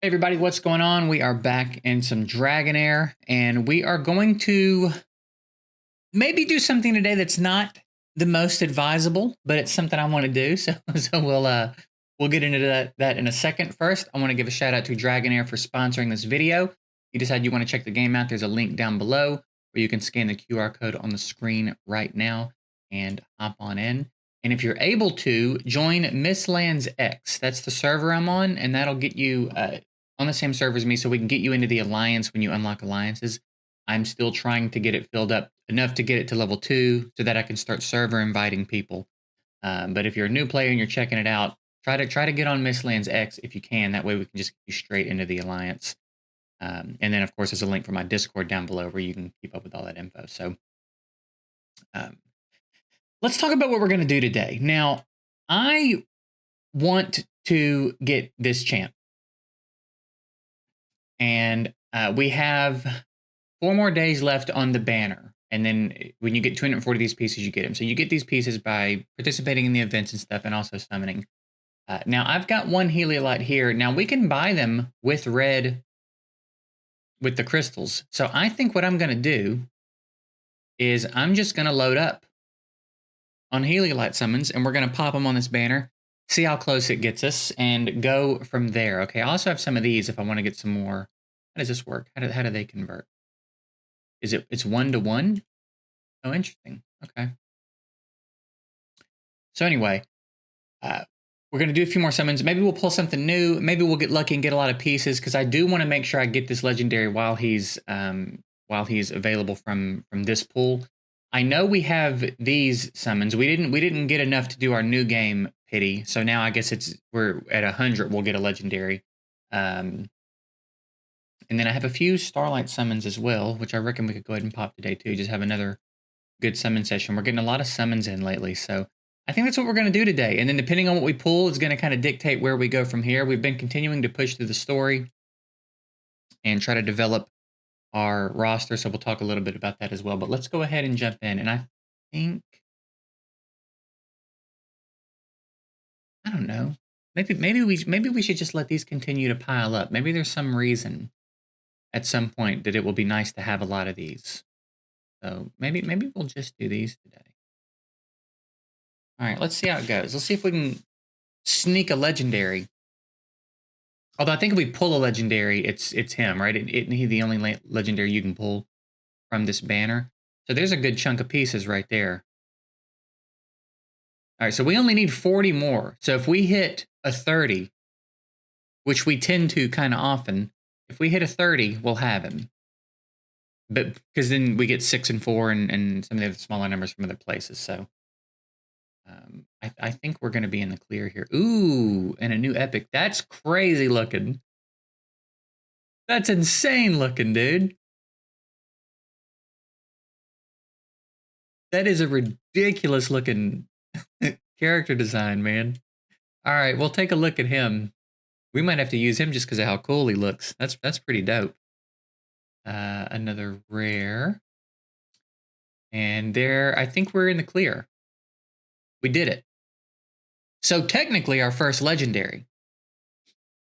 Hey everybody, what's going on? We are back in some Dragonheir, and we are going to maybe do something today that's not the most advisable, but it's something I want to do. So we'll get into that in a second. First, I want to give a shout out to Dragonheir for sponsoring this video. If you decide you want to check the game out, there's a link down below where you can scan the QR code on the screen right now and hop on in. And if you're able to, join Mistlands X. That's the server I'm on, and that'll get you on the same server as me, so we can get you into the alliance when you unlock alliances. I'm still trying to get it filled up enough to get it to level 2 so that I can start server inviting people. But if you're a new player and you're checking it out, try to get on Mistlands X if you can. That way we can just get you straight into the alliance. And then, of course, there's a link for my Discord down below where you can keep up with all that info. So let's talk about what we're going to do today. Now, I want to get this champ. And we have 4 more days left on the banner. And then when you get 240 of these pieces, you get them. So you get these pieces by participating in the events and stuff and also summoning. Now, I've got 1 Heliolite here. Now, we can buy them with red with the crystals. So I think what I'm going to do is I'm just going to load up on Heliolite summons, and we're going to pop them on this banner, see how close it gets us, and go from there. Okay, I also have some of these if I want to get some more. How does this work? How do they convert? It's 1-to-1? Oh, interesting. Okay. So anyway, we're going to do a few more summons. Maybe we'll pull something new. Maybe we'll get lucky and get a lot of pieces, because I do want to make sure I get this legendary while he's available from this pool. I know we have these summons. We didn't get enough to do our new game pity. So now I guess we're at 100. We'll get a legendary. And then I have a few Starlight summons as well, which I reckon we could go ahead and pop today too. Just have another good summon session. We're getting a lot of summons in lately, so I think that's what we're going to do today. And then depending on what we pull is going to kind of dictate where we go from here. We've been continuing to push through the story and try to develop our roster, so we'll talk a little bit about that as well. But let's go ahead and jump in. And I think, I don't know, maybe we should just let these continue to pile up. Maybe there's some reason at some point that it will be nice to have a lot of these. So maybe we'll just do these today. All right, let's see how it goes. Let's see if we can sneak a legendary. Although I think if we pull a legendary, it's him, right? Isn't he the only legendary you can pull from this banner? So there's a good chunk of pieces right there. All right, so we only need 40 more. So if we hit a 30, which we tend to kind of often, if we hit a 30, we'll have him. But because then we get 6 and 4 and some of the other smaller numbers from other places. So I think we're going to be in the clear here. Ooh, and a new epic. That's crazy looking. That's insane looking, dude. That is a ridiculous looking character design, man. All right, we'll take a look at him. We might have to use him just because of how cool he looks. That's pretty dope. Another rare. And there, I think we're in the clear. We did it. So technically our first legendary.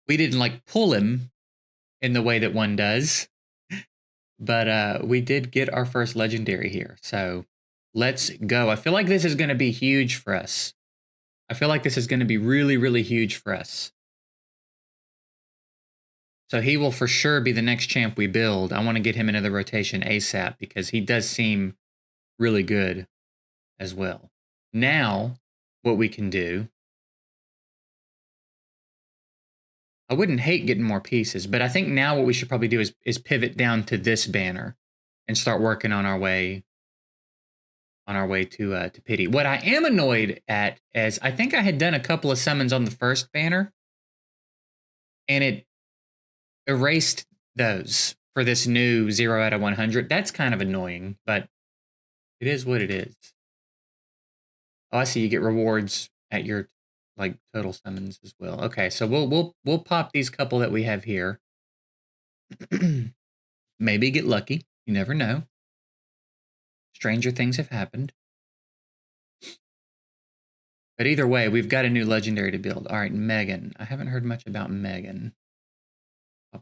We didn't like pull him in the way that one does, but we did get our first legendary here. So let's go. I feel like this is going to be huge for us. I feel like this is going to be really, really huge for us. So he will for sure be the next champ we build. I want to get him into the rotation ASAP because he does seem really good as well. Now, what we can do, I wouldn't hate getting more pieces, but I think now what we should probably do is pivot down to this banner and start working on our way to pity. What I am annoyed at is I think I had done a couple of summons on the first banner, and it erased those for this new 0 out of 100. That's kind of annoying, but it is what it is. Oh, I see. You get rewards at your total summons as well. Okay, so we'll pop these couple that we have here. Maybe get lucky. You never know. Stranger things have happened. But either way, we've got a new legendary to build. All right, Megan. I haven't heard much about Megan.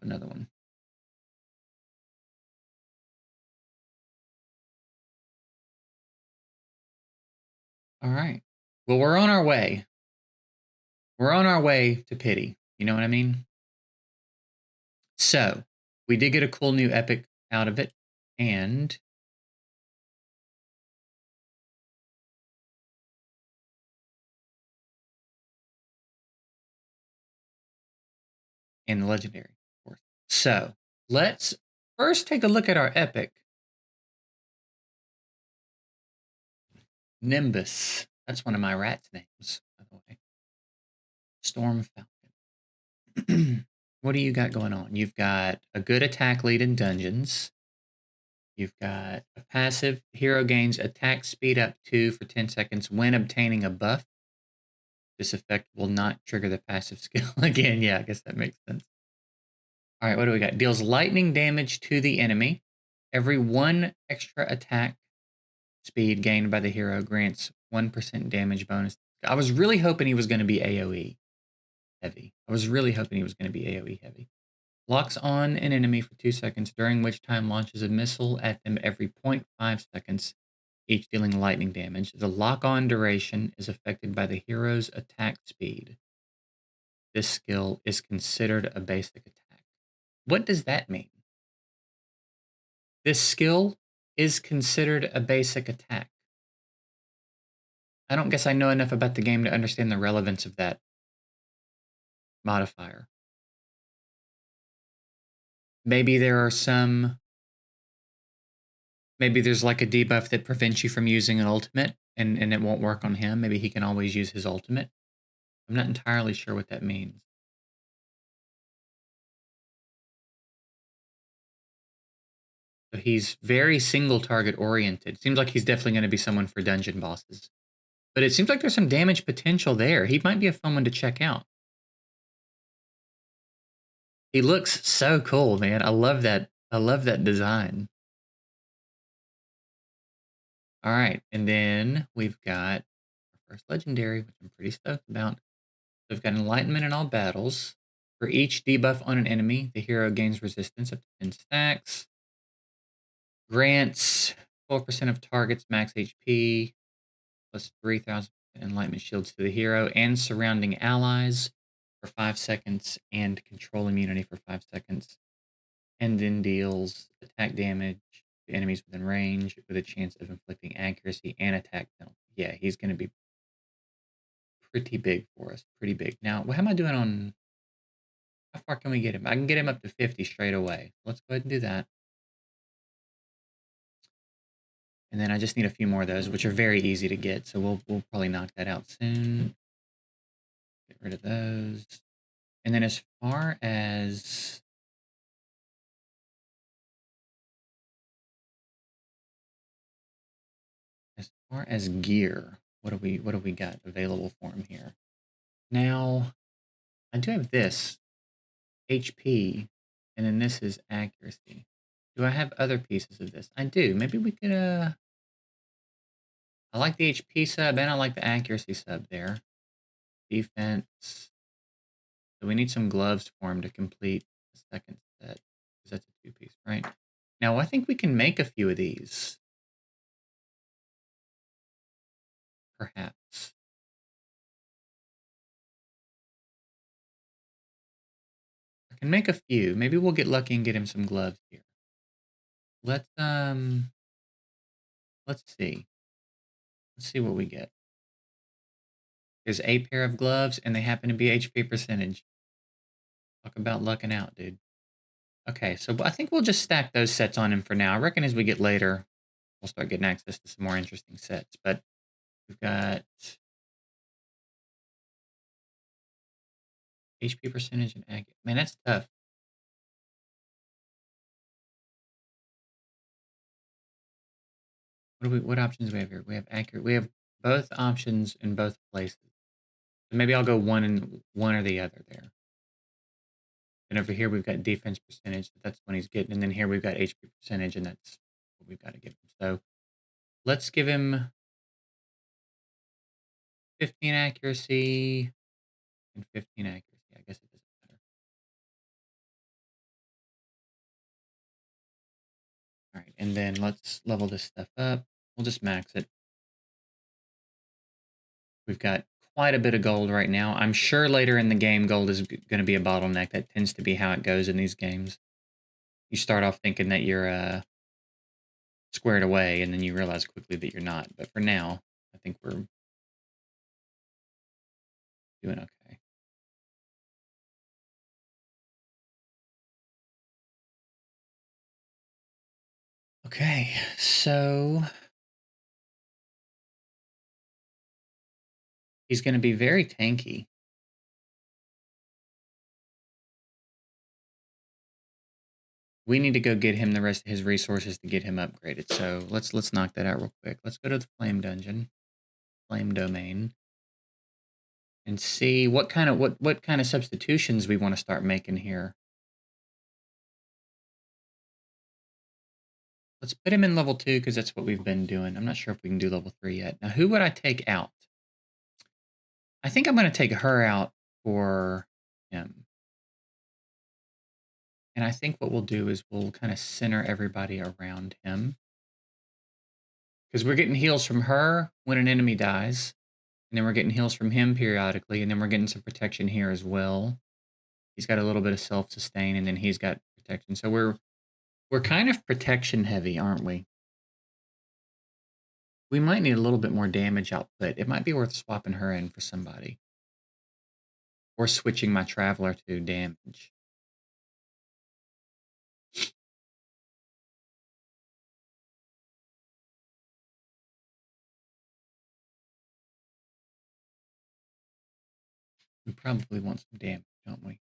another one. All right. Well, we're on our way. We're on our way to pity. You know what I mean? So, we did get a cool new epic out of it, and the legendary, of course. So, let's first take a look at our epic. Nimbus. That's one of my rat's names, by the way. Storm Falcon. What do you got going on? You've got a good attack lead in dungeons. You've got a passive. Hero gains attack speed up 2 for 10 seconds when obtaining a buff. This effect will not trigger the passive skill again. Yeah, I guess that makes sense. All right, what do we got? Deals lightning damage to the enemy. Every 1 extra attack speed gained by the hero grants 1% damage bonus. I was really hoping he was going to be AoE heavy. I was really hoping he was going to be AoE heavy. Locks on an enemy for 2 seconds, during which time launches a missile at them every 0.5 seconds, each dealing lightning damage. The lock-on duration is affected by the hero's attack speed. This skill is considered a basic attack. What does that mean? This skill is considered a basic attack. I don't guess I know enough about the game to understand the relevance of that modifier. Maybe there are some... Maybe there's like a debuff that prevents you from using an ultimate, and it won't work on him. Maybe he can always use his ultimate. I'm not entirely sure what that means. So he's very single target oriented. Seems like he's definitely going to be someone for dungeon bosses. But it seems like there's some damage potential there. He might be a fun one to check out. He looks so cool, man. I love that. I love that design. All right, and then we've got our first legendary, which I'm pretty stoked about. So we've got Enlightenment in all battles. For each debuff on an enemy, the hero gains resistance up to 10 stacks. Grants 12% of targets max HP, plus 3,000 Enlightenment shields to the hero and surrounding allies for 5 seconds, and control immunity for 5 seconds. And then deals attack damage to enemies within range with a chance of inflicting accuracy and attack penalty. Yeah, he's going to be pretty big for us. Pretty big. Now, how am I doing on... How far can we get him? I can get him up to 50 straight away. Let's go ahead and do that. And then I just need a few more of those, which are very easy to get. So we'll probably knock that out soon. Get rid of those. And then as far as... gear, what do we got available for him here? Now, I do have this HP, and then this is accuracy. Do I have other pieces of this? I do. Maybe we could I like the HP sub and I like the accuracy sub there. Defense. So we need some gloves for him to complete the second set, because that's a 2-piece, right? Now I think we can make a few of these. Perhaps. I can make a few. Maybe we'll get lucky and get him some gloves here. Let's see. Let's see what we get. There's a pair of gloves, and they happen to be HP percentage. Talk about lucking out, dude. Okay, so I think we'll just stack those sets on him for now. I reckon as we get later, we'll start getting access to some more interesting sets. But we've got HP percentage and accuracy. Man, that's tough. What options do we have here? We have accurate. We have both options in both places. So maybe I'll go one or the other there. And over here we've got defense percentage. That's when he's getting. And then here we've got HP percentage, and that's what we've got to give him. So let's give him 15 accuracy and 15 accuracy. I guess it doesn't matter. All right, and then let's level this stuff up. We'll just max it. We've got quite a bit of gold right now. I'm sure later in the game, gold is going to be a bottleneck. That tends to be how it goes in these games. You start off thinking that you're squared away, and then you realize quickly that you're not. But for now, I think we're doing okay. Okay, so he's going to be very tanky. We need to go get him the rest of his resources to get him upgraded. So let's knock that out real quick. Let's go to the flame dungeon, flame domain, and see what kind of substitutions we want to start making here. Let's put him in level 2 because that's what we've been doing. I'm not sure if we can do level 3 yet. Now, who would I take out? I think I'm going to take her out for him. And I think what we'll do is we'll kind of center everybody around him. Because we're getting heals from her when an enemy dies. And then we're getting heals from him periodically. And then we're getting some protection here as well. He's got a little bit of self-sustain, and then he's got protection. So we're kind of protection heavy, aren't we? We might need a little bit more damage output. It might be worth swapping her in for somebody. Or switching my Traveler to damage. We probably want some damage, don't we?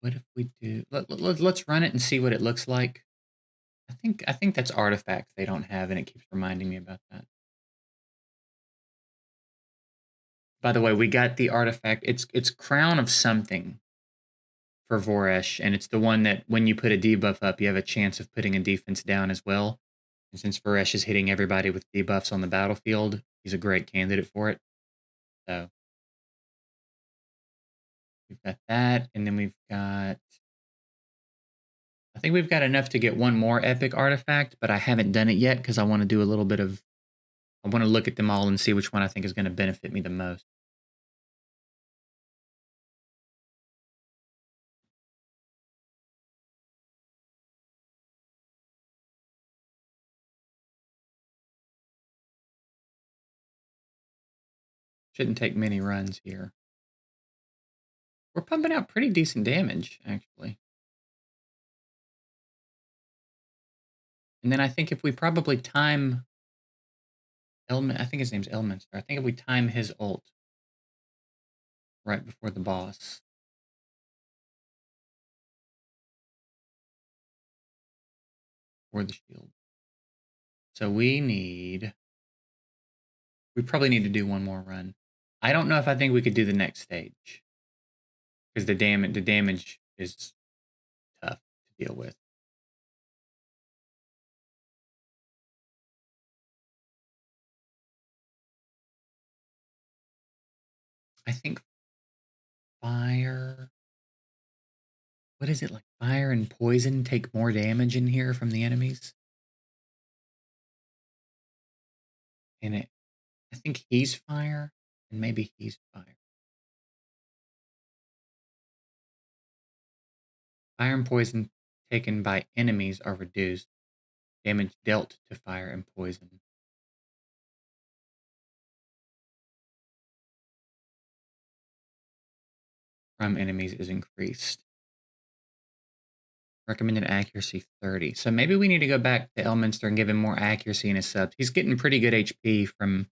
What if we do... Let's run it and see what it looks like. I think that's artifacts they don't have, and it keeps reminding me about that. By the way, we got the artifact. It's Crown of something for Voresh, and it's the one that when you put a debuff up, you have a chance of putting a defense down as well. And since Voresh is hitting everybody with debuffs on the battlefield, he's a great candidate for it. So we've got that, and then we've got... I think we've got enough to get one more epic artifact, but I haven't done it yet because I want to do a little bit of... I want to look at them all and see which one I think is going to benefit me the most. Shouldn't take many runs here. We're pumping out pretty decent damage, actually. And then I think if we probably time... I think his name's Elminster. I think if we time his ult right before the boss... Or the shield. So we probably need to do one more run. I don't know if I think we could do the next stage. Because the damage is tough to deal with. I think fire... What is it, like fire and poison take more damage in here from the enemies? And I think he's fire, and maybe he's fire. Fire and poison taken by enemies are reduced. Damage dealt to fire and poison. From enemies is increased. Recommended accuracy 30. So maybe we need to go back to Elminster and give him more accuracy in his subs. He's getting pretty good HP from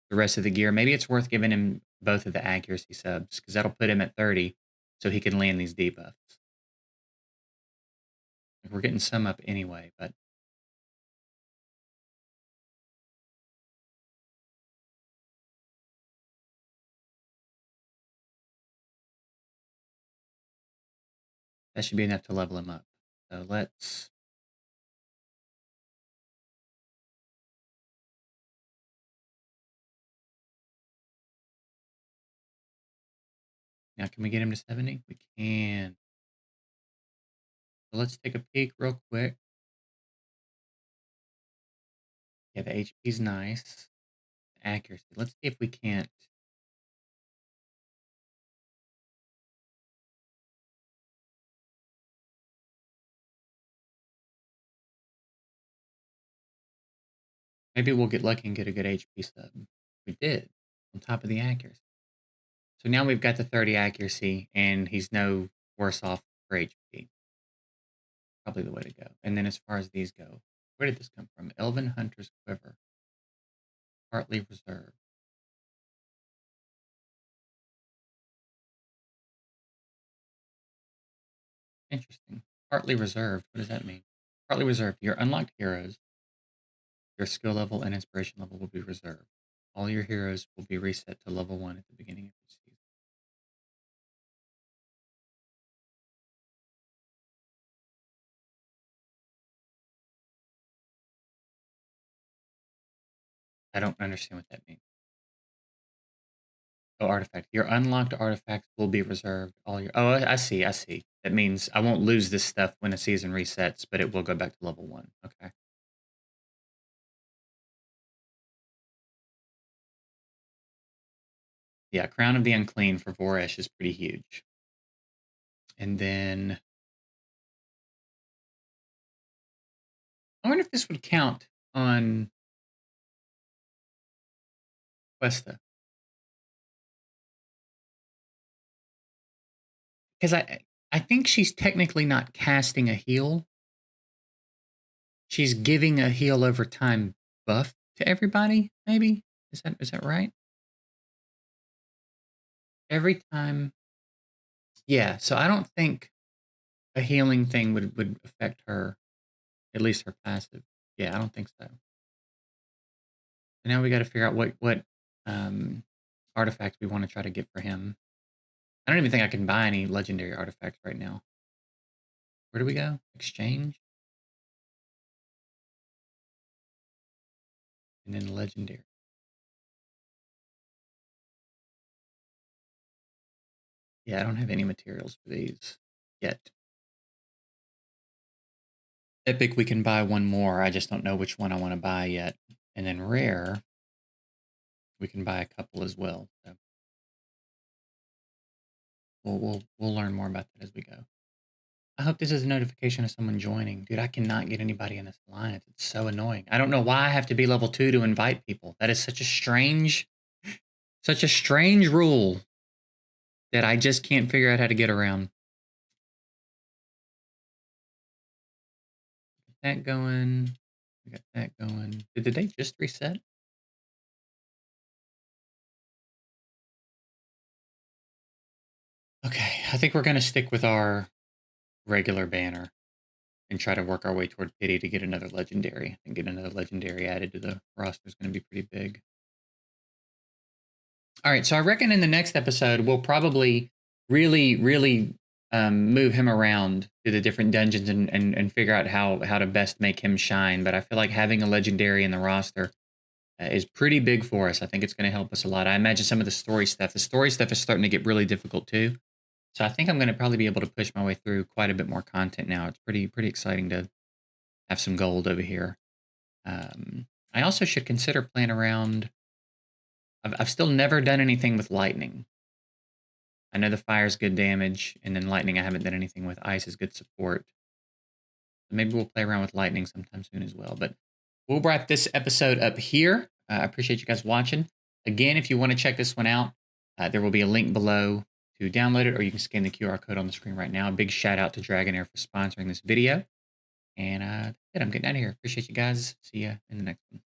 the rest of the gear. Maybe it's worth giving him both of the accuracy subs, because that'll put him at 30 so he can land these debuffs. We're getting some up anyway, but... that should be enough to level him up. So let's... Now, can we get him to 70? We can. So let's take a peek real quick. Yeah, the HP's nice. Accuracy. Let's see if we can't. Maybe we'll get lucky and get a good HP sub. We did. On top of the accuracy. So now we've got the 30 accuracy, and he's no worse off for HP. Probably the way to go. And then as far as these go, where did this come from? Elven Hunter's Quiver. Partly reserved. Interesting. Partly reserved. What does that mean? Partly reserved. Your unlocked heroes, your skill level and inspiration level will be reserved. All your heroes will be reset to level 1 at the beginning of each season. I don't understand what that means. Oh, artifact. Your unlocked artifacts will be reserved. All your. Oh, I see. I see. That means I won't lose this stuff when a season resets, but it will go back to level 1. Okay. Yeah, Crown of the Unclean for Voresh is pretty huge. And then I wonder if this would count on Questa. Because I think she's technically not casting a heal. She's giving a heal over time buff to everybody, maybe? Is that right? Every time. Yeah, so I don't think a healing thing would affect her, at least her passive. Yeah, I don't think so. And now we got to figure out what artifacts we want to try to get for him. I don't even think I can buy any legendary artifacts right now. Where do we go? Exchange? And then legendary. Yeah, I don't have any materials for these yet. Epic, we can buy one more. I just don't know which one I want to buy yet. And then rare, we can buy a couple as well. So we'll learn more about that as we go. I hope this is a notification of someone joining. Dude, I cannot get anybody in this alliance. It's so annoying. I don't know why I have to be level 2 to invite people. That is such a strange rule that I just can't figure out how to get around. Get that going. We got that going. Did the day just reset? Okay, I think we're going to stick with our regular banner and try to work our way toward pity to get another legendary. And get another legendary added to the roster is going to be pretty big. All right, so I reckon in the next episode we'll probably really move him around to the different dungeons and figure out how to best make him shine. But I feel like having a legendary in the roster is pretty big for us. I think it's going to help us a lot. I imagine some of the story stuff is starting to get really difficult too. So I think I'm going to probably be able to push my way through quite a bit more content now. It's pretty exciting to have some gold over here. I also should consider playing around. I've still never done anything with lightning. I know the fire's good damage, and then lightning I haven't done anything with. Ice is good support. Maybe we'll play around with lightning sometime soon as well. But we'll wrap this episode up here. I appreciate you guys watching. Again, if you want to check this one out, there will be a link below to download it, or you can scan the QR code on the screen right now. A big shout out to Dragonheir for sponsoring this video. And I'm getting out of here. Appreciate you guys. See you in the next one.